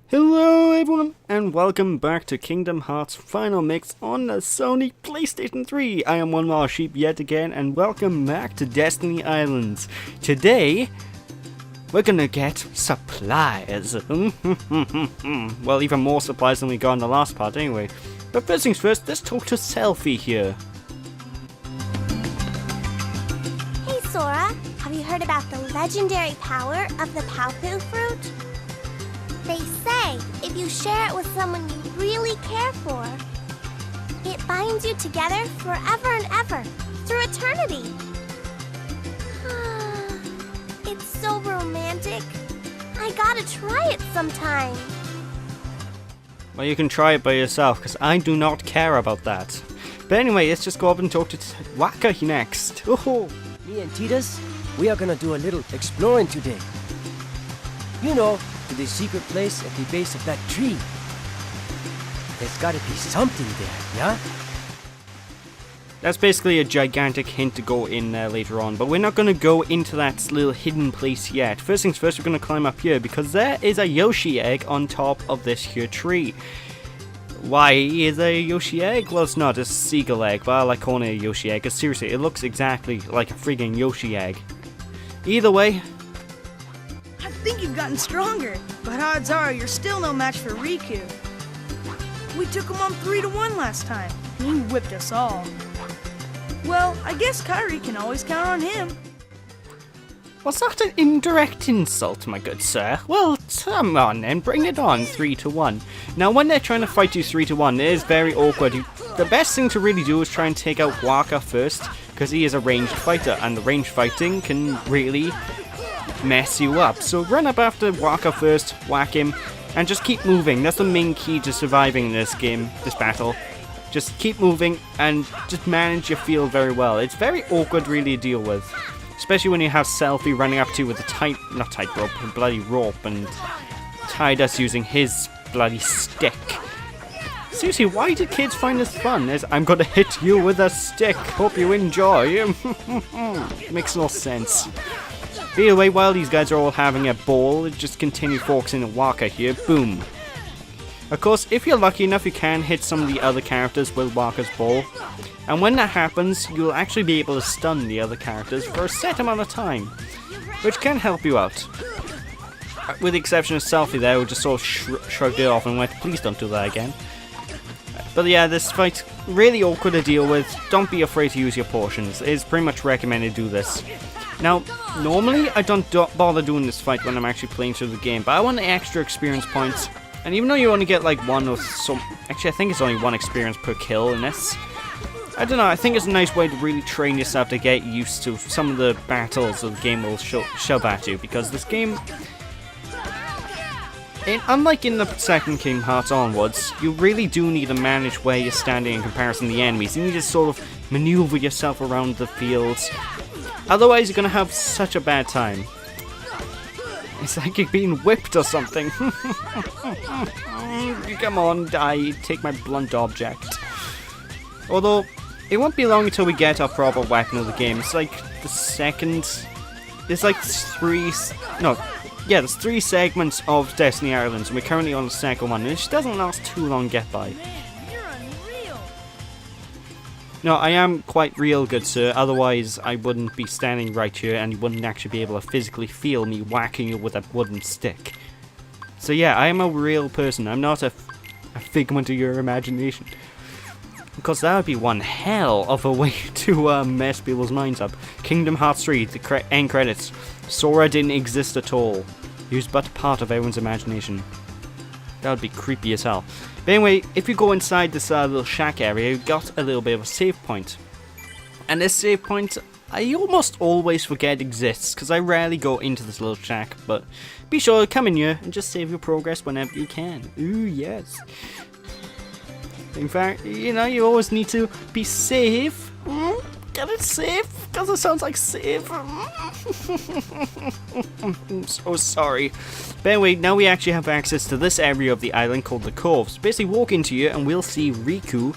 Hello everyone, and welcome back to Kingdom Hearts Final Mix on the Sony PlayStation 3. I am one more sheep yet again, and welcome back to Destiny Islands. Today, we're gonna get supplies. Well, even more supplies than we got in the last part anyway. But first things first, let's talk to Selfie here. Hey Sora, have you heard about the legendary power of the Paopu fruit? They say if you share it with someone you really care for, it binds you together forever and ever, through eternity. It's so romantic. I gotta try it sometime. Well, you can try it by yourself, because I do not care about that. But anyway, let's just go up and talk to Waka next. Oh. Me and Titus, we are gonna do a little exploring today. You know, to the secret place at the base of that tree. There's gotta be something there, yeah? That's basically a gigantic hint to go in there later on, but we're not going to go into that little hidden place yet. First things first, we're going to climb up here, because there is a Yoshi egg on top of this here tree. Why is a Yoshi egg? Well, it's not a seagull egg, but I like calling it a Yoshi egg, because seriously, it looks exactly like a friggin' Yoshi egg. Either way, I think you've gotten stronger, but odds are you're still no match for Riku. We took him on 3-1 last time. He whipped us all. Well, I guess Kyrie can always count on him. was that an indirect insult, my good sir? Well, come on then, bring it on, 3-1. Now, when they're trying to fight you 3-1, it is very awkward. The best thing to really do is try and take out Waka first, because he is a ranged fighter, and the ranged fighting can really mess you up. So run up after Waka first, whack him, and just keep moving. That's the main key to surviving this game, this battle. Just keep moving and just manage your field very well. It's very awkward really to deal with. Especially when you have Selfie running up to you with a bloody rope, and Titus using his bloody stick. Seriously, why do kids find this fun? I'm gonna hit you with a stick. Hope you enjoy. Makes no sense. Either way, while these guys are all having a ball, just continue focusing on Waka here. Boom. Of course, if you're lucky enough, you can hit some of the other characters with Waka's ball. And when that happens, you'll actually be able to stun the other characters for a set amount of time, which can help you out. With the exception of Selfie there, who just sort of shrugged it off and went, please don't do that again. But yeah, this fight's really awkward to deal with. Don't be afraid to use your potions. It's pretty much recommended to do this. Now, normally I don't bother doing this fight when I'm actually playing through the game, but I want the extra experience points. And even though you only get like one or some... Actually, I think it's only one experience per kill in this. I don't know, I think it's a nice way to really train yourself to get used to some of the battles that the game will shove at you. Because this game... unlike in the second Kingdom Hearts onwards, you really do need to manage where you're standing in comparison to the enemies. You need to sort of maneuver yourself around the fields. Otherwise, you're going to have such a bad time. It's like you're being whipped or something. Come on, die. Take my blunt object. Although, it won't be long until we get our proper weapon of the game. It's like the second... There's like there's 3 segments of Destiny Islands, and we're currently on the second one, and it just doesn't last too long to get by. No, I am quite real, good sir, otherwise I wouldn't be standing right here and you wouldn't actually be able to physically feel me whacking you with a wooden stick. So yeah, I am a real person, I'm not a figment of your imagination. Because that would be one hell of a way to mess people's minds up. Kingdom Hearts 3, the end credits. Sora didn't exist at all. He was but part of everyone's imagination. That would be creepy as hell. But anyway, if you go inside this little shack area, you've got a little bit of a save point. And this save point, I almost always forget exists, because I rarely go into this little shack. But be sure to come in here and just save your progress whenever you can. Ooh, yes. In fact, you know, you always need to be safe. Get it safe? Because it sounds like safe. I'm so sorry. But anyway, now we actually have access to this area of the island called the Cove. So basically walk into here and we'll see Riku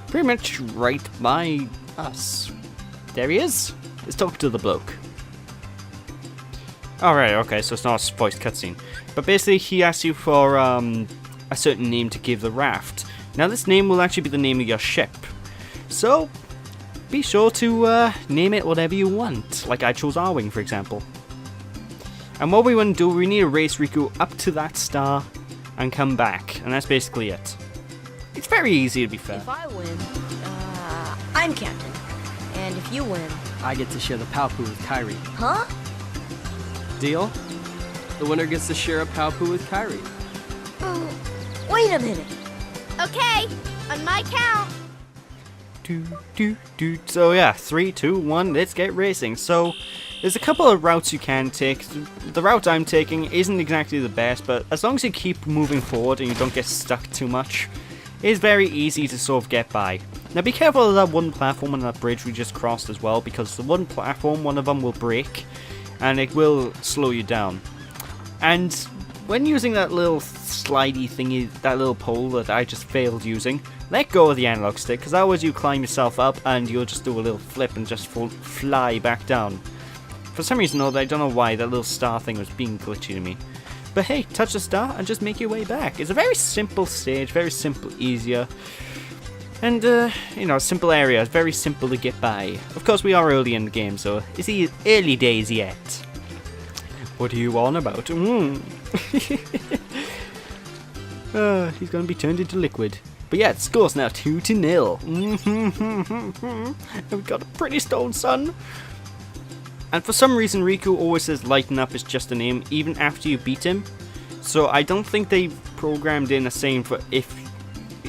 pretty much right by us. There he is. Let's talk to the bloke. Alright, okay, so it's not a voiced cutscene. But basically, he asks you for a certain name to give the raft. Now, this name will actually be the name of your ship. So, be sure to name it whatever you want. Like I chose Arwing, for example. And what we want to do, we need to race Riku up to that star and come back. And that's basically it. It's very easy, to be fair. If I win, I'm captain. And if you win... I get to share the Palpu with Kyrie. Huh? Deal? The winner gets to share a Palpu with Kyrie. Wait a minute. Okay, on my count. So yeah, 3, 2, 1, let's get racing. So, there's a couple of routes you can take. The route I'm taking isn't exactly the best, but as long as you keep moving forward and you don't get stuck too much, it's very easy to sort of get by. Now be careful of that wooden platform on that bridge we just crossed as well, because the wooden platform, one of them will break, and it will slow you down. And when using that little slidey thingy, that little pole that I just failed using, let go of the analog stick, because otherwise you climb yourself up and you'll just do a little flip and just fly back down. For some reason though, I don't know why, that little star thing was being glitchy to me. But hey, touch the star and just make your way back. It's a very simple stage, very simple, easier. And, you know, simple area, very simple to get by. Of course, we are early in the game, so it's early days yet. What are you on about? He's gonna be turned into liquid. But yeah, the score's now 2-0. And we've got a pretty stone sun. And for some reason, Riku always says lighten up is just a name, even after you beat him. So I don't think they've programmed in a saying for if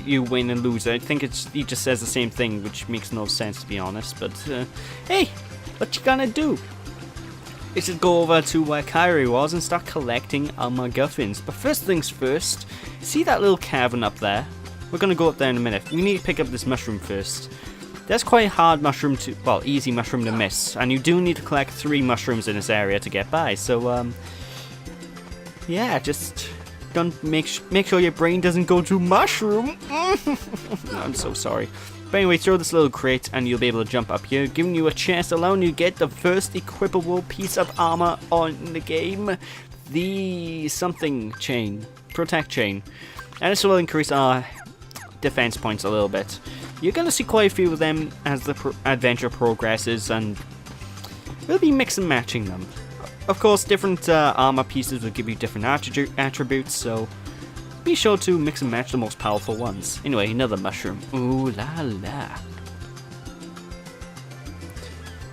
you win and lose. I think he just says the same thing, which makes no sense to be honest. But hey, what you gonna do? Let's just go over to where Kyrie was and start collecting our MacGuffins. But first things first, see that little cavern up there? We're gonna go up there in a minute. We need to pick up this mushroom first. That's quite a hard mushroom to, well, easy mushroom to miss. And you do need to collect 3 mushrooms in this area to get by. So, yeah, just don't make sure your brain doesn't go to mushroom. I'm so sorry. But anyway, throw this little crate and you'll be able to jump up here, giving you a chance, allowing you to get the first equipable piece of armor on the game. The something chain. Protect chain. And this will increase our defense points a little bit. You're going to see quite a few of them as the adventure progresses, and we'll be mix and matching them. Of course, different armor pieces will give you different attributes, so be sure to mix and match the most powerful ones. Anyway, another mushroom. Ooh la la.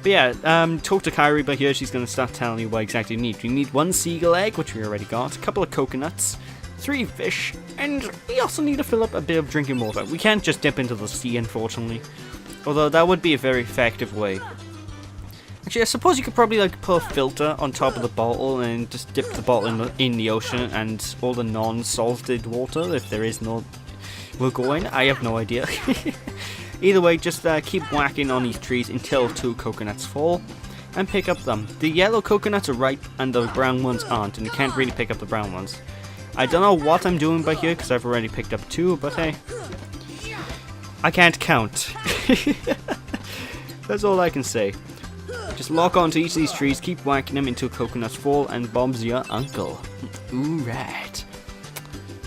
But yeah, talk to Kyrie by here. She's going to start telling you what exactly you need. You need 1 seagull egg, which we already got, a couple of coconuts, 3 fish, and we also need to fill up a bit of drinking water. We can't just dip into the sea, unfortunately. Although that would be a very effective way. Actually, I suppose you could probably like put a filter on top of the bottle and just dip the bottle in the ocean, and all the non-salted water, if there is no, will go in. I have no idea. Either way, just keep whacking on these trees until 2 coconuts fall, and pick up them. The yellow coconuts are ripe, and the brown ones aren't, and you can't really pick up the brown ones. I don't know what I'm doing by here, because I've already picked up 2, but hey, I can't count. That's all I can say. Just lock onto each of these trees, keep whacking them until coconuts fall, and Bob's your uncle. Ooh, right.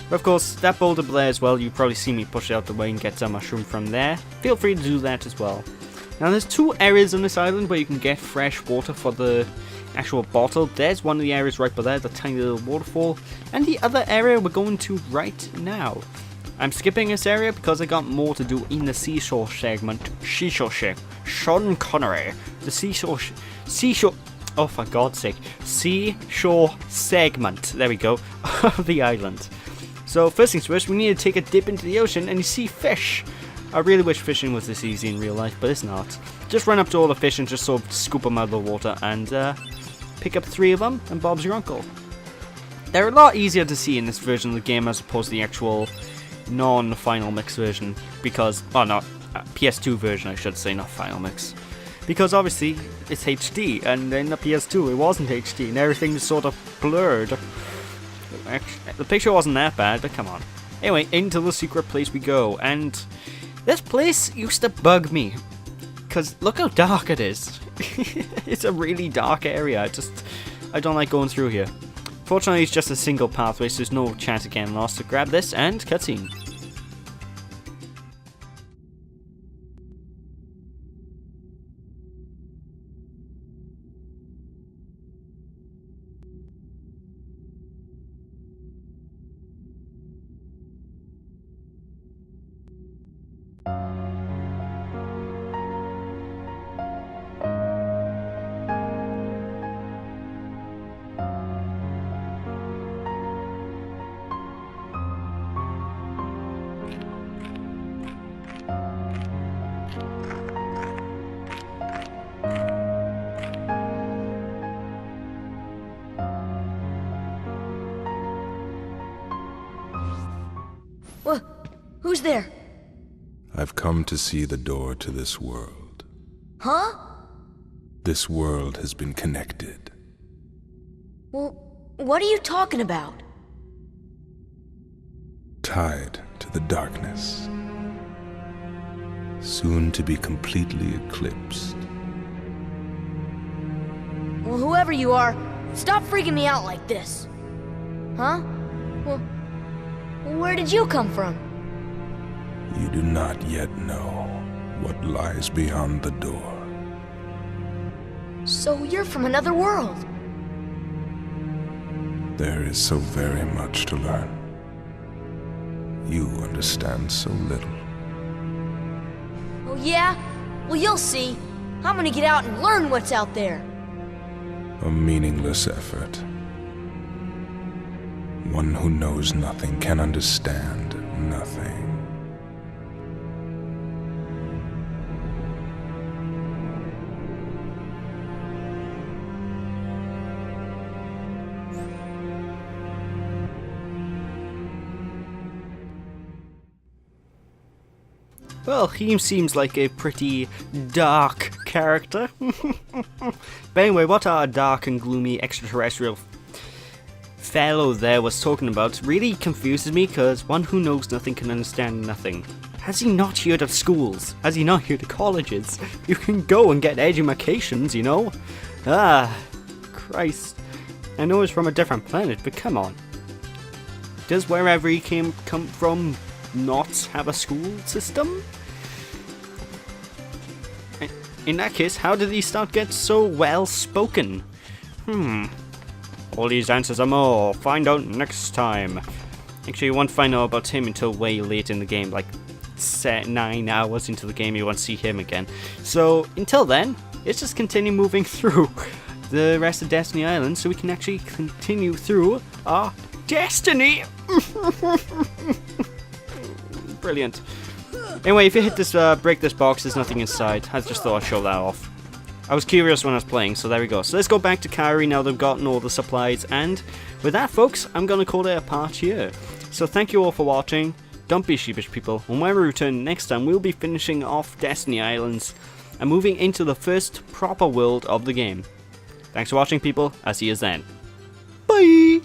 But of course, that boulder there as well, you probably see me push it out the way and get some mushroom from there. Feel free to do that as well. Now there's 2 areas on this island where you can get fresh water for the actual bottle. There's one of the areas right by there, the tiny little waterfall, and the other area we're going to right now. I'm skipping this area because I got more to do in the seashore segment. Sean Connery. The seashore, oh for God's sake, seashore segment, there we go, of the island. So first things first, we need to take a dip into the ocean and you see fish. I really wish fishing was this easy in real life, but it's not. Just run up to all the fish and just sort of scoop them out of the water and pick up 3 of them, and Bob's your uncle. They're a lot easier to see in this version of the game as opposed to the actual non-Final Mix version, because, oh no, PS2 version I should say, not Final Mix. Because obviously it's HD, and in the PS2 it wasn't HD, and everything's sort of blurred. Actually, the picture wasn't that bad, but come on. Anyway, into the secret place we go, and this place used to bug me, because look how dark it is. It's a really dark area, I don't like going through here. Fortunately, it's just a single pathway, so there's no chance of getting lost. So grab this and cutscene. Who's there? I've come to see the door to this world. Huh? This world has been connected. Well, what are you talking about? Tied to the darkness. Soon to be completely eclipsed. Well, whoever you are, stop freaking me out like this. Huh? Well, where did you come from? You do not yet know what lies beyond the door. So you're from another world. There is so very much to learn. You understand so little. Oh yeah? Well, you'll see. I'm gonna get out and learn what's out there. A meaningless effort. One who knows nothing can understand nothing. Well, he seems like a pretty dark character. But anyway, what our dark and gloomy extraterrestrial fellow there was talking about really confuses me, because one who knows nothing can understand nothing. Has he not heard of schools? Has he not heard of colleges? You can go and get educations, you know? Ah, Christ. I know it's from a different planet, but come on. Does wherever he come from not have a school system? In that case, how did he start get so well spoken? All these answers and more, find out next time. Actually, you won't find out about him until way late in the game, like 9 hours into the game you won't see him again. So until then, let's just continue moving through the rest of Destiny Island so we can actually continue through our destiny. Brilliant. Anyway, if you hit this, break this box, there's nothing inside. I just thought I'd show that off. I was curious when I was playing, so there we go. So let's go back to Kyrie now that we've gotten all the supplies. And with that, folks, I'm going to call it a part here. So thank you all for watching. Don't be sheepish, people. When we return next time, we'll be finishing off Destiny Islands and moving into the first proper world of the game. Thanks for watching, people. I'll see you then. Bye!